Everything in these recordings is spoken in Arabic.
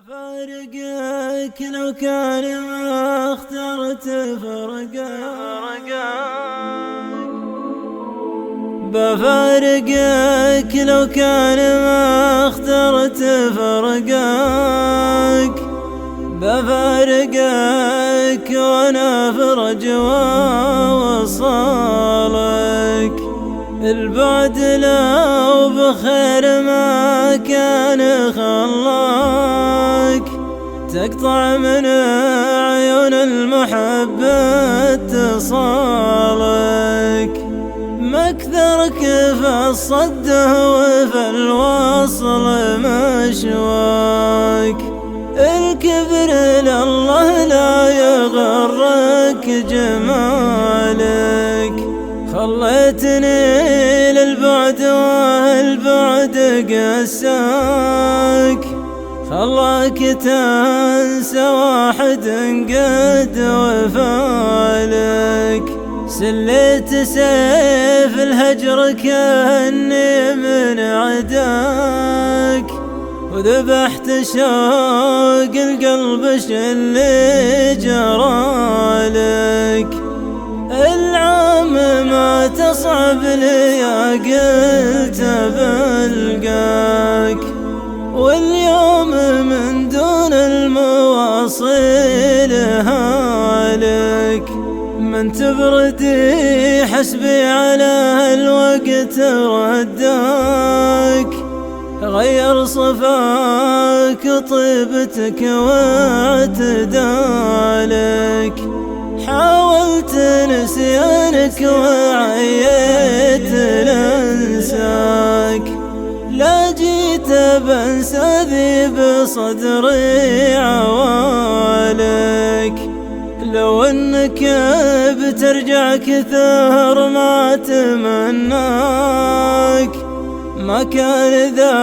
بفارقك لو كان ما اخترت فرقك، بفارقك لو كان ما اخترت فرقك، بفارقك وانا في رجوى وصالك. البعد لو بخير ما كان خلاك، تقطع من عيون المحبة اتصالك. مكثرك في الصد وفي الوصل مشواك، الكبر لله لا يغرك جمالك. خليتني للبعد والبعد قساك، خلاك تنسى واحد قد وفالك. سليت سيف الهجر كأني من عداك، وذبحت شوق القلب اللي جرالك. العام ما تصعب لي قلت بلقاك، واليوم من دون المواصيل هالك. من تبردي حسبي على الوقت رداك، غير صفاك طيبتك واعتدالك. حاولت نسيانك وعييت لانساك، لا جيت بنسى ذي بصدري عوالك. لو انك بترجع كثر ما تمناك، ما كان ذا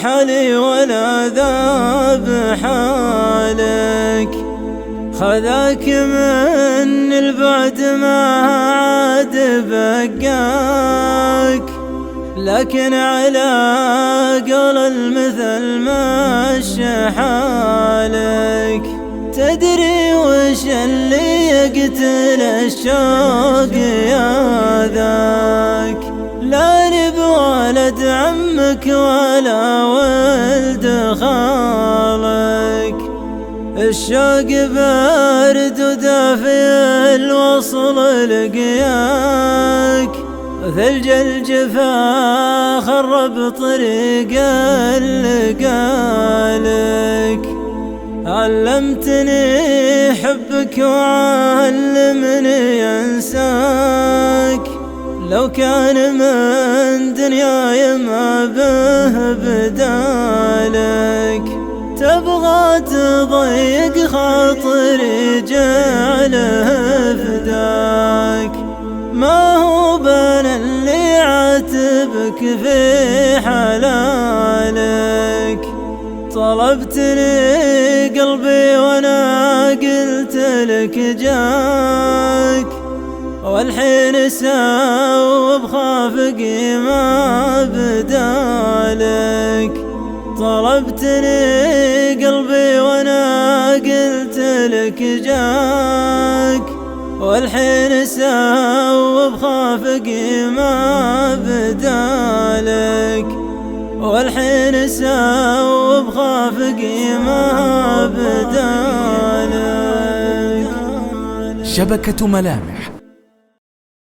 حالي ولا ذا بحالك. خذاك من البعد ما عاد بقاك، لكن على قول المثل مشى حالك. تدري وش اللي يقتل الشوق يا ذاك؟ لا نب ولد عمك ولا ولد خالك. الشوق بارد ودافي الوصل لقياك، ثلج الجفا خرب طريق اللقالك. علمتني حبك وعلمني انساك، لو كان من دنياي ما به بدالك. تبغى تضيق خاطري جعله فداك، ما هو بين اللي عاتبك في حلالك. طلبتني قلبي وانا قلت لك جاك، والحين ساوب خافقي ما بدالك. طلبتني قلبي وانا قلت لك جاك، والحين ساوب خافقي ما بدالك. والحين ساوب خافقي ما بدالك. شبكة ملامح